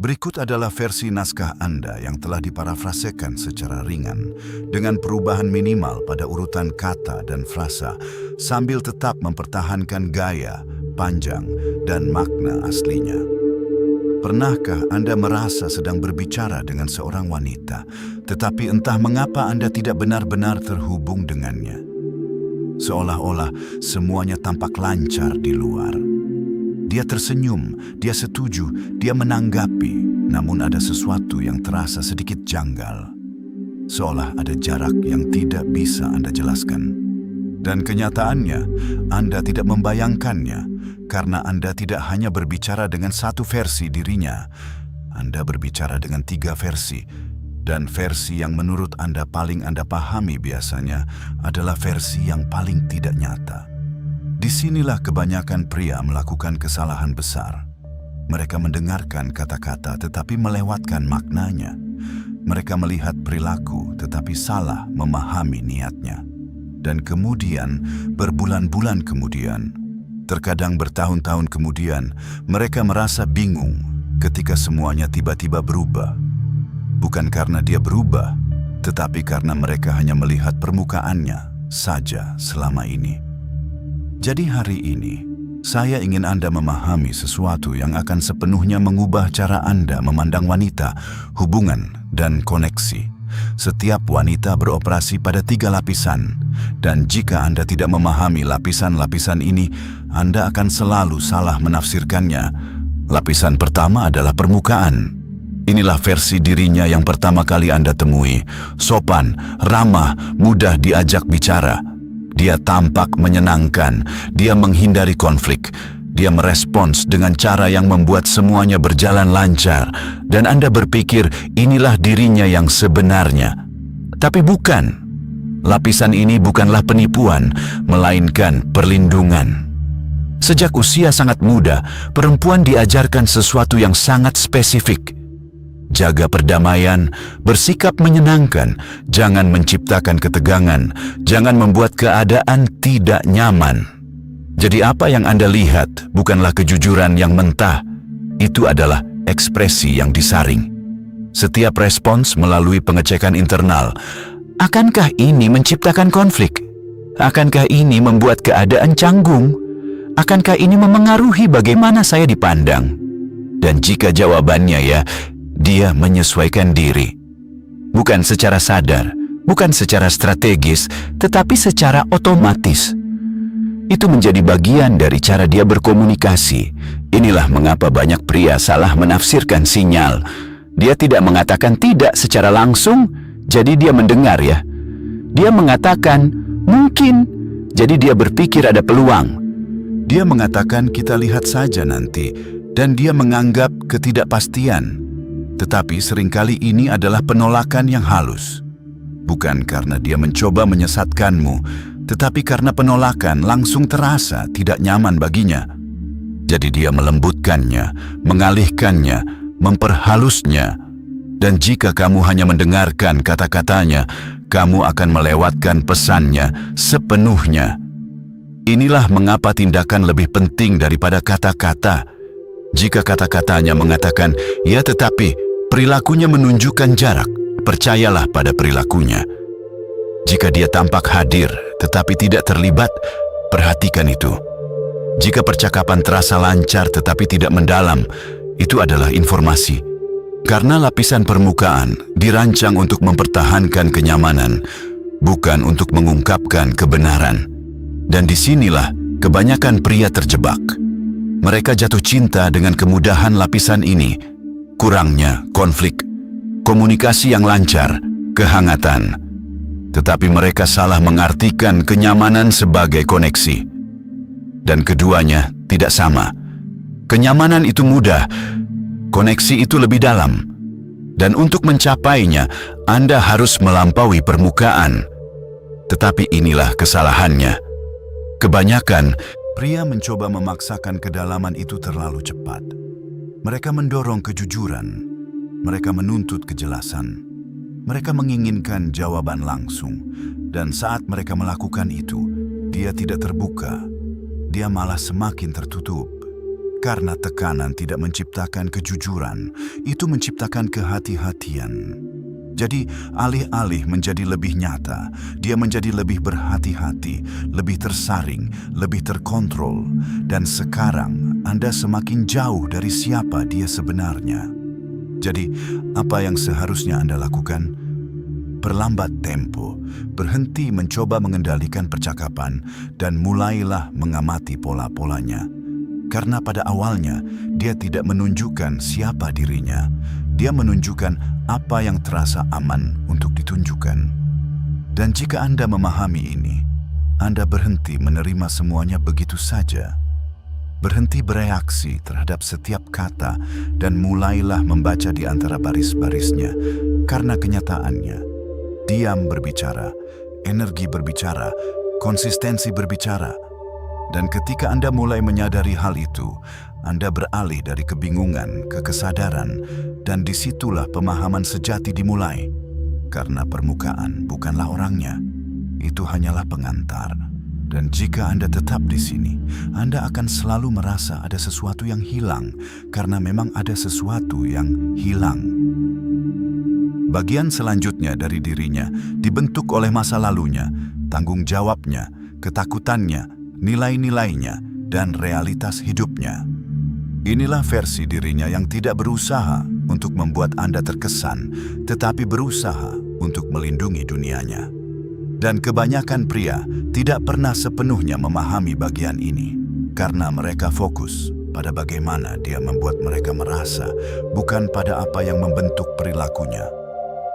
Berikut adalah versi naskah Anda yang telah diparafrasekan secara ringan dengan perubahan minimal pada urutan kata dan frasa sambil tetap mempertahankan gaya, panjang, dan makna aslinya. Pernahkah Anda merasa sedang berbicara dengan seorang wanita, tetapi entah mengapa Anda tidak benar-benar terhubung dengannya? Seolah-olah semuanya tampak lancar di luar. Dia tersenyum, dia setuju, dia menanggapi, namun ada sesuatu yang terasa sedikit janggal. Seolah ada jarak yang tidak bisa Anda jelaskan. Dan kenyataannya, Anda tidak membayangkannya, karena Anda tidak hanya berbicara dengan satu versi dirinya. Anda berbicara dengan 3 versi, dan versi yang menurut Anda paling Anda pahami biasanya adalah versi yang paling tidak nyata. Disinilah kebanyakan pria melakukan kesalahan besar. Mereka mendengarkan kata-kata tetapi melewatkan maknanya. Mereka melihat perilaku tetapi salah memahami niatnya. Dan kemudian, berbulan-bulan kemudian, terkadang bertahun-tahun kemudian, mereka merasa bingung ketika semuanya tiba-tiba berubah. Bukan karena dia berubah, tetapi karena mereka hanya melihat permukaannya saja selama ini. Jadi hari ini, saya ingin Anda memahami sesuatu yang akan sepenuhnya mengubah cara Anda memandang wanita, hubungan, dan koneksi. Setiap wanita beroperasi pada 3 lapisan, dan jika Anda tidak memahami lapisan-lapisan ini, Anda akan selalu salah menafsirkannya. Lapisan pertama adalah permukaan. Inilah versi dirinya yang pertama kali Anda temui. Sopan, ramah, mudah diajak bicara. Dia tampak menyenangkan, dia menghindari konflik. Dia merespons dengan cara yang membuat semuanya berjalan lancar. Dan Anda berpikir inilah dirinya yang sebenarnya. Tapi bukan. Lapisan ini bukanlah penipuan, melainkan perlindungan. Sejak usia sangat muda, perempuan diajarkan sesuatu yang sangat spesifik. Jaga perdamaian, bersikap menyenangkan, jangan menciptakan ketegangan, jangan membuat keadaan tidak nyaman. Jadi apa yang Anda lihat bukanlah kejujuran yang mentah, itu adalah ekspresi yang disaring. Setiap respons melalui pengecekan internal. Akankah ini menciptakan konflik? Akankah ini membuat keadaan canggung? Akankah ini memengaruhi bagaimana saya dipandang? Dan jika jawabannya ya, dia menyesuaikan diri. Bukan secara sadar, bukan secara strategis, tetapi secara otomatis. Itu menjadi bagian dari cara dia berkomunikasi. Inilah mengapa banyak pria salah menafsirkan sinyal. Dia tidak mengatakan tidak secara langsung, jadi dia mendengar ya. Dia mengatakan mungkin, jadi dia berpikir ada peluang. Dia mengatakan kita lihat saja nanti, dan dia menganggap ketidakpastian. Tetapi seringkali ini adalah penolakan yang halus. Bukan karena dia mencoba menyesatkanmu, tetapi karena penolakan langsung terasa tidak nyaman baginya. Jadi dia melembutkannya, mengalihkannya, memperhalusnya. Dan jika kamu hanya mendengarkan kata-katanya, kamu akan melewatkan pesannya sepenuhnya. Inilah mengapa tindakan lebih penting daripada kata-kata. Jika kata-katanya mengatakan, ya tetapi perilakunya menunjukkan jarak, percayalah pada perilakunya. Jika dia tampak hadir tetapi tidak terlibat, perhatikan itu. Jika percakapan terasa lancar tetapi tidak mendalam, itu adalah informasi. Karena lapisan permukaan dirancang untuk mempertahankan kenyamanan, bukan untuk mengungkapkan kebenaran. Dan disinilah kebanyakan pria terjebak. Mereka jatuh cinta dengan kemudahan lapisan ini. Kurangnya konflik, komunikasi yang lancar, kehangatan. Tetapi mereka salah mengartikan kenyamanan sebagai koneksi. Dan keduanya tidak sama. Kenyamanan itu mudah, koneksi itu lebih dalam. Dan untuk mencapainya, Anda harus melampaui permukaan. Tetapi inilah kesalahannya. Kebanyakan pria mencoba memaksakan kedalaman itu terlalu cepat. Mereka mendorong kejujuran. Mereka menuntut kejelasan. Mereka menginginkan jawaban langsung. Dan saat mereka melakukan itu, dia tidak terbuka. Dia malah semakin tertutup. Karena tekanan tidak menciptakan kejujuran, itu menciptakan kehati-hatian. Jadi, alih-alih menjadi lebih nyata, dia menjadi lebih berhati-hati, lebih tersaring, lebih terkontrol. Dan sekarang, Anda semakin jauh dari siapa dia sebenarnya. Jadi, apa yang seharusnya Anda lakukan? Perlambat tempo, berhenti mencoba mengendalikan percakapan, dan mulailah mengamati pola-polanya. Karena pada awalnya, dia tidak menunjukkan siapa dirinya. Dia menunjukkan apa yang terasa aman untuk ditunjukkan. Dan jika Anda memahami ini, Anda berhenti menerima semuanya begitu saja. Berhenti bereaksi terhadap setiap kata dan mulailah membaca di antara baris-barisnya. Karena kenyataannya, diam berbicara, energi berbicara, konsistensi berbicara. Dan ketika Anda mulai menyadari hal itu, Anda beralih dari kebingungan ke kesadaran, dan disitulah pemahaman sejati dimulai. Karena permukaan bukanlah orangnya, itu hanyalah pengantar. Dan jika Anda tetap di sini, Anda akan selalu merasa ada sesuatu yang hilang, karena memang ada sesuatu yang hilang. Bagian selanjutnya dari dirinya dibentuk oleh masa lalunya, tanggung jawabnya, ketakutannya, nilai-nilainya, dan realitas hidupnya. Inilah versi dirinya yang tidak berusaha untuk membuat Anda terkesan, tetapi berusaha untuk melindungi dunianya. Dan kebanyakan pria tidak pernah sepenuhnya memahami bagian ini, karena mereka fokus pada bagaimana dia membuat mereka merasa, bukan pada apa yang membentuk perilakunya.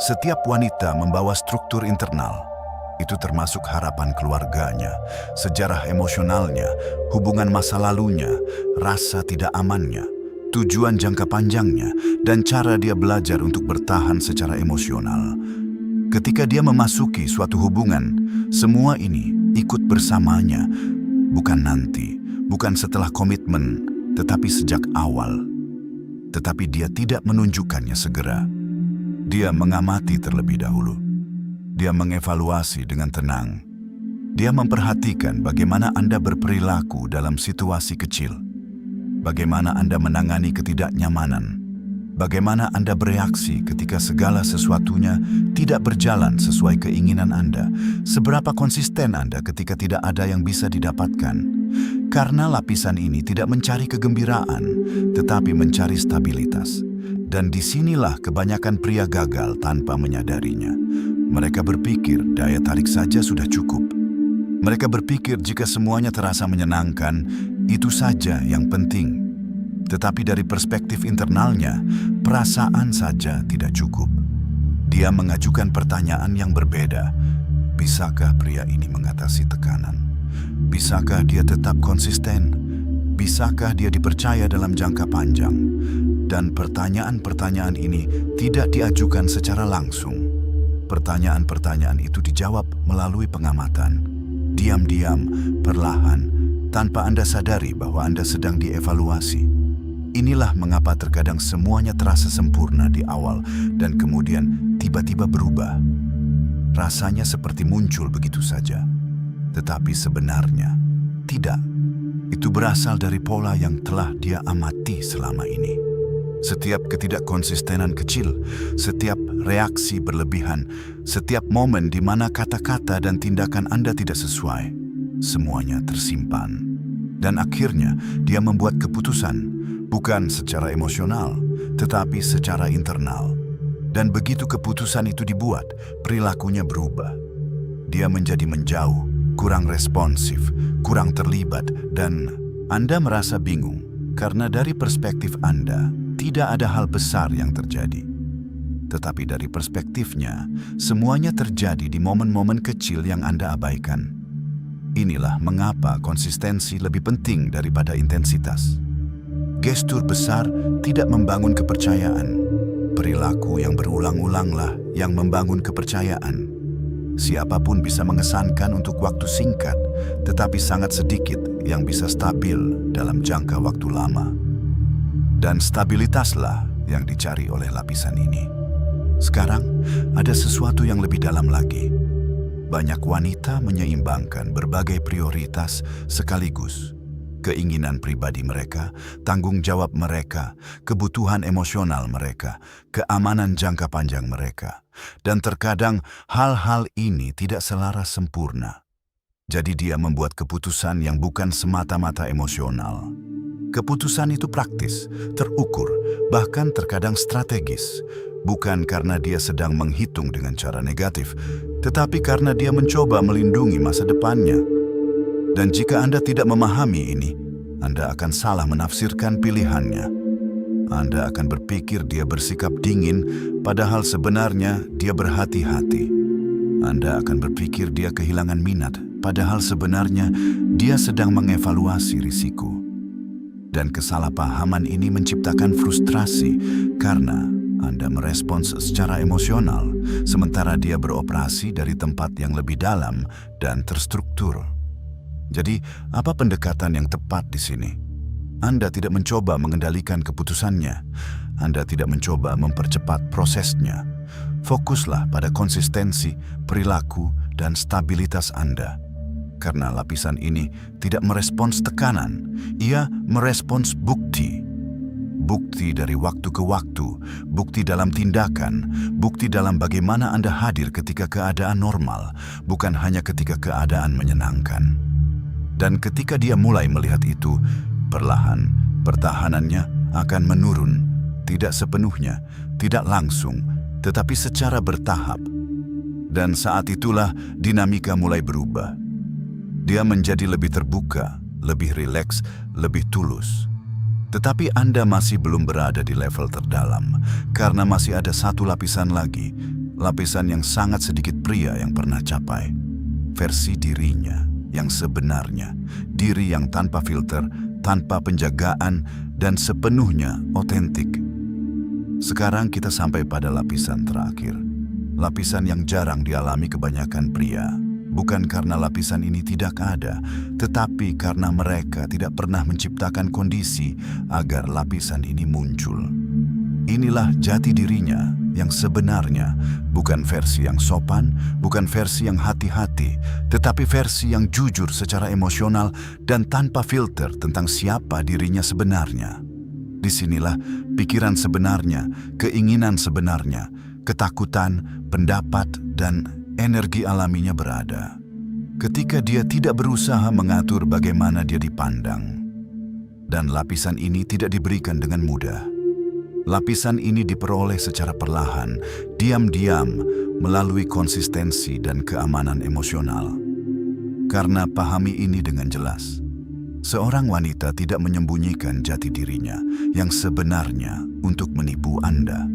Setiap wanita membawa struktur internal. Itu termasuk harapan keluarganya, sejarah emosionalnya, hubungan masa lalunya, rasa tidak amannya, tujuan jangka panjangnya, dan cara dia belajar untuk bertahan secara emosional. Ketika dia memasuki suatu hubungan, semua ini ikut bersamanya, bukan nanti, bukan setelah komitmen, tetapi sejak awal. Tetapi dia tidak menunjukkannya segera. Dia mengamati terlebih dahulu. Dia mengevaluasi dengan tenang. Dia memperhatikan bagaimana Anda berperilaku dalam situasi kecil. Bagaimana Anda menangani ketidaknyamanan. Bagaimana Anda bereaksi ketika segala sesuatunya tidak berjalan sesuai keinginan Anda. Seberapa konsisten Anda ketika tidak ada yang bisa didapatkan. Karena lapisan ini tidak mencari kegembiraan, tetapi mencari stabilitas. Dan disinilah kebanyakan pria gagal tanpa menyadarinya. Mereka berpikir daya tarik saja sudah cukup. Mereka berpikir jika semuanya terasa menyenangkan, itu saja yang penting. Tetapi dari perspektif internalnya, perasaan saja tidak cukup. Dia mengajukan pertanyaan yang berbeda. Bisakah pria ini mengatasi tekanan? Bisakah dia tetap konsisten? Bisakah dia dipercaya dalam jangka panjang? Dan pertanyaan-pertanyaan ini tidak diajukan secara langsung. Pertanyaan-pertanyaan itu dijawab melalui pengamatan. Diam-diam, perlahan, tanpa Anda sadari bahwa Anda sedang dievaluasi. Inilah mengapa terkadang semuanya terasa sempurna di awal dan kemudian tiba-tiba berubah. Rasanya seperti muncul begitu saja. Tetapi sebenarnya tidak. Itu berasal dari pola yang telah dia amati selama ini. Setiap ketidakkonsistenan kecil, setiap reaksi berlebihan, setiap momen di mana kata-kata dan tindakan Anda tidak sesuai, semuanya tersimpan. Dan akhirnya dia membuat keputusan, bukan secara emosional, tetapi secara internal. Dan begitu keputusan itu dibuat, perilakunya berubah. Dia menjadi menjauh, kurang responsif, kurang terlibat, dan Anda merasa bingung karena dari perspektif Anda, tidak ada hal besar yang terjadi. Tetapi dari perspektifnya, semuanya terjadi di momen-momen kecil yang Anda abaikan. Inilah mengapa konsistensi lebih penting daripada intensitas. Gestur besar tidak membangun kepercayaan. Perilaku yang berulang-ulanglah yang membangun kepercayaan. Siapapun bisa mengesankan untuk waktu singkat, tetapi sangat sedikit yang bisa stabil dalam jangka waktu lama. Dan stabilitaslah yang dicari oleh lapisan ini. Sekarang, ada sesuatu yang lebih dalam lagi. Banyak wanita menyeimbangkan berbagai prioritas sekaligus. keinginan pribadi mereka, tanggung jawab mereka, kebutuhan emosional mereka, keamanan jangka panjang mereka. Dan terkadang hal-hal ini tidak selaras sempurna. Jadi dia membuat keputusan yang bukan semata-mata emosional. Keputusan itu praktis, terukur, bahkan terkadang strategis. Bukan karena dia sedang menghitung dengan cara negatif, tetapi karena dia mencoba melindungi masa depannya. Dan jika Anda tidak memahami ini, Anda akan salah menafsirkan pilihannya. Anda akan berpikir dia bersikap dingin, padahal sebenarnya dia berhati-hati. Anda akan berpikir dia kehilangan minat, padahal sebenarnya dia sedang mengevaluasi risiko. Dan kesalahpahaman ini menciptakan frustrasi karena Anda merespons secara emosional, sementara dia beroperasi dari tempat yang lebih dalam dan terstruktur. Jadi, apa pendekatan yang tepat di sini? Anda tidak mencoba mengendalikan keputusannya. Anda tidak mencoba mempercepat prosesnya. Fokuslah pada konsistensi, perilaku, dan stabilitas Anda. Karena lapisan ini tidak merespons tekanan, ia merespons bukti. Bukti dari waktu ke waktu, bukti dalam tindakan, bukti dalam bagaimana Anda hadir ketika keadaan normal, bukan hanya ketika keadaan menyenangkan. Dan ketika dia mulai melihat itu, perlahan pertahanannya akan menurun, tidak sepenuhnya, tidak langsung, tetapi secara bertahap. Dan saat itulah dinamika mulai berubah. Dia menjadi lebih terbuka, lebih rileks, lebih tulus. Tetapi Anda masih belum berada di level terdalam, karena masih ada satu lapisan lagi, lapisan yang sangat sedikit pria yang pernah capai. Versi dirinya yang sebenarnya, diri yang tanpa filter, tanpa penjagaan, dan sepenuhnya otentik. Sekarang kita sampai pada lapisan terakhir, lapisan yang jarang dialami kebanyakan pria. Bukan karena lapisan ini tidak ada, tetapi karena mereka tidak pernah menciptakan kondisi agar lapisan ini muncul. Inilah jati dirinya yang sebenarnya, bukan versi yang sopan, bukan versi yang hati-hati, tetapi versi yang jujur secara emosional dan tanpa filter tentang siapa dirinya sebenarnya. Disinilah pikiran sebenarnya, keinginan sebenarnya, ketakutan, pendapat, dan energi alaminya berada. Ketika dia tidak berusaha mengatur bagaimana dia dipandang. Dan lapisan ini tidak diberikan dengan mudah. Lapisan ini diperoleh secara perlahan, diam-diam, melalui konsistensi dan keamanan emosional. Karena pahami ini dengan jelas, seorang wanita tidak menyembunyikan jati dirinya yang sebenarnya untuk menipu Anda.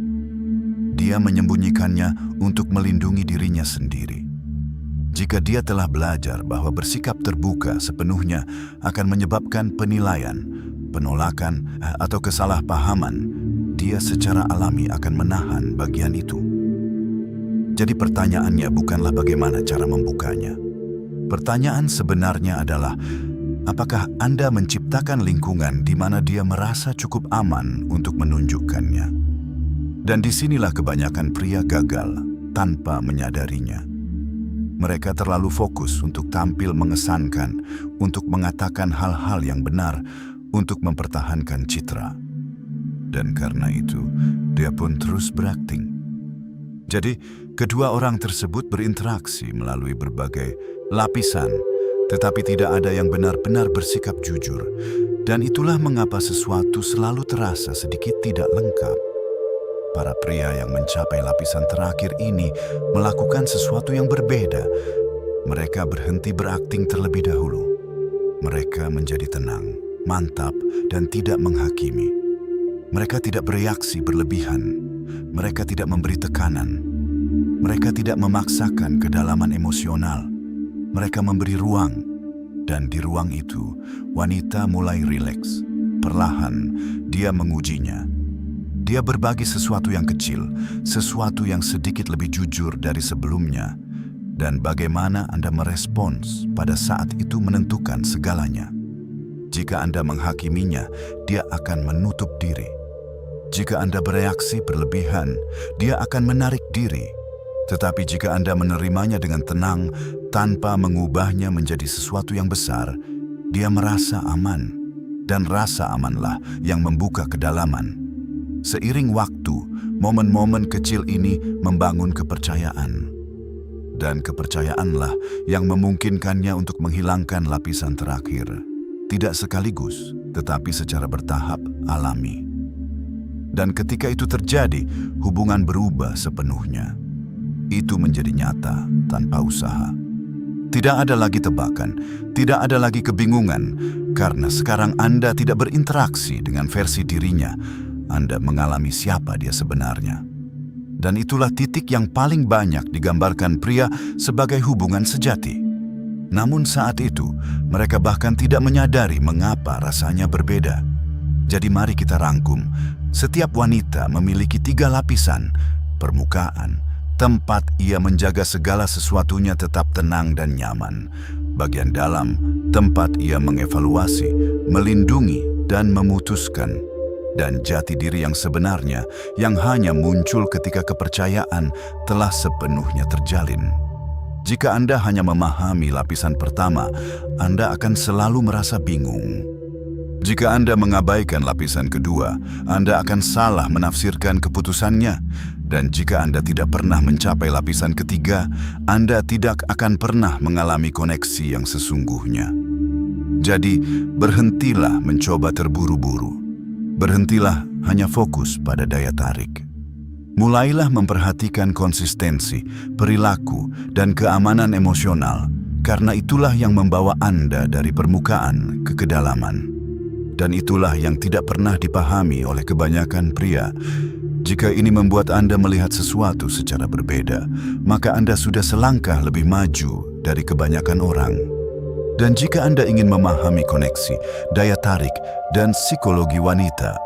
Dia menyembunyikannya untuk melindungi dirinya sendiri. Jika dia telah belajar bahwa bersikap terbuka sepenuhnya akan menyebabkan penilaian, penolakan, atau kesalahpahaman, dia secara alami akan menahan bagian itu. Jadi pertanyaannya bukanlah bagaimana cara membukanya. Pertanyaan sebenarnya adalah, apakah Anda menciptakan lingkungan di mana dia merasa cukup aman untuk menunjukkannya? Dan disinilah kebanyakan pria gagal tanpa menyadarinya. Mereka terlalu fokus untuk tampil mengesankan, untuk mengatakan hal-hal yang benar, untuk mempertahankan citra. Dan karena itu, dia pun terus berakting. Jadi, kedua orang tersebut berinteraksi melalui berbagai lapisan, tetapi tidak ada yang benar-benar bersikap jujur. Dan itulah mengapa sesuatu selalu terasa sedikit tidak lengkap. Para pria yang mencapai lapisan terakhir ini melakukan sesuatu yang berbeda. Mereka berhenti berakting terlebih dahulu. Mereka menjadi tenang, mantap, dan tidak menghakimi. Mereka tidak bereaksi berlebihan. Mereka tidak memberi tekanan. Mereka tidak memaksakan kedalaman emosional. Mereka memberi ruang. Dan di ruang itu, wanita mulai rileks. Perlahan, dia mengujinya. Dia berbagi sesuatu yang kecil, sesuatu yang sedikit lebih jujur dari sebelumnya. Dan bagaimana Anda merespons pada saat itu menentukan segalanya. Jika Anda menghakiminya, dia akan menutup diri. Jika Anda bereaksi berlebihan, dia akan menarik diri. Tetapi jika Anda menerimanya dengan tenang, tanpa mengubahnya menjadi sesuatu yang besar, dia merasa aman. dan rasa amanlah yang membuka kedalaman. Seiring waktu, momen-momen kecil ini membangun kepercayaan. Dan kepercayaanlah yang memungkinkannya untuk menghilangkan lapisan terakhir. Tidak sekaligus, tetapi secara bertahap alami. Dan ketika itu terjadi, hubungan berubah sepenuhnya. Itu menjadi nyata tanpa usaha. Tidak ada lagi tebakan, tidak ada lagi kebingungan, karena sekarang Anda tidak berinteraksi dengan versi dirinya. Anda mengalami siapa dia sebenarnya. Dan itulah titik yang paling banyak digambarkan pria sebagai hubungan sejati. Namun saat itu, mereka bahkan tidak menyadari mengapa rasanya berbeda. Jadi mari kita rangkum, setiap wanita memiliki 3 lapisan: permukaan, tempat ia menjaga segala sesuatunya tetap tenang dan nyaman; bagian dalam, tempat ia mengevaluasi, melindungi, dan memutuskan; dan jati diri yang sebenarnya yang hanya muncul ketika kepercayaan telah sepenuhnya terjalin. Jika Anda hanya memahami lapisan pertama, Anda akan selalu merasa bingung. Jika Anda mengabaikan lapisan kedua, Anda akan salah menafsirkan keputusannya. Dan jika Anda tidak pernah mencapai lapisan ketiga, Anda tidak akan pernah mengalami koneksi yang sesungguhnya. Jadi, berhentilah mencoba terburu-buru. Berhentilah hanya fokus pada daya tarik. Mulailah memperhatikan konsistensi, perilaku, dan keamanan emosional, karena itulah yang membawa Anda dari permukaan ke kedalaman. Dan itulah yang tidak pernah dipahami oleh kebanyakan pria. Jika ini membuat Anda melihat sesuatu secara berbeda, maka Anda sudah selangkah lebih maju dari kebanyakan orang. Dan jika Anda ingin memahami koneksi, daya tarik, dan psikologi wanita,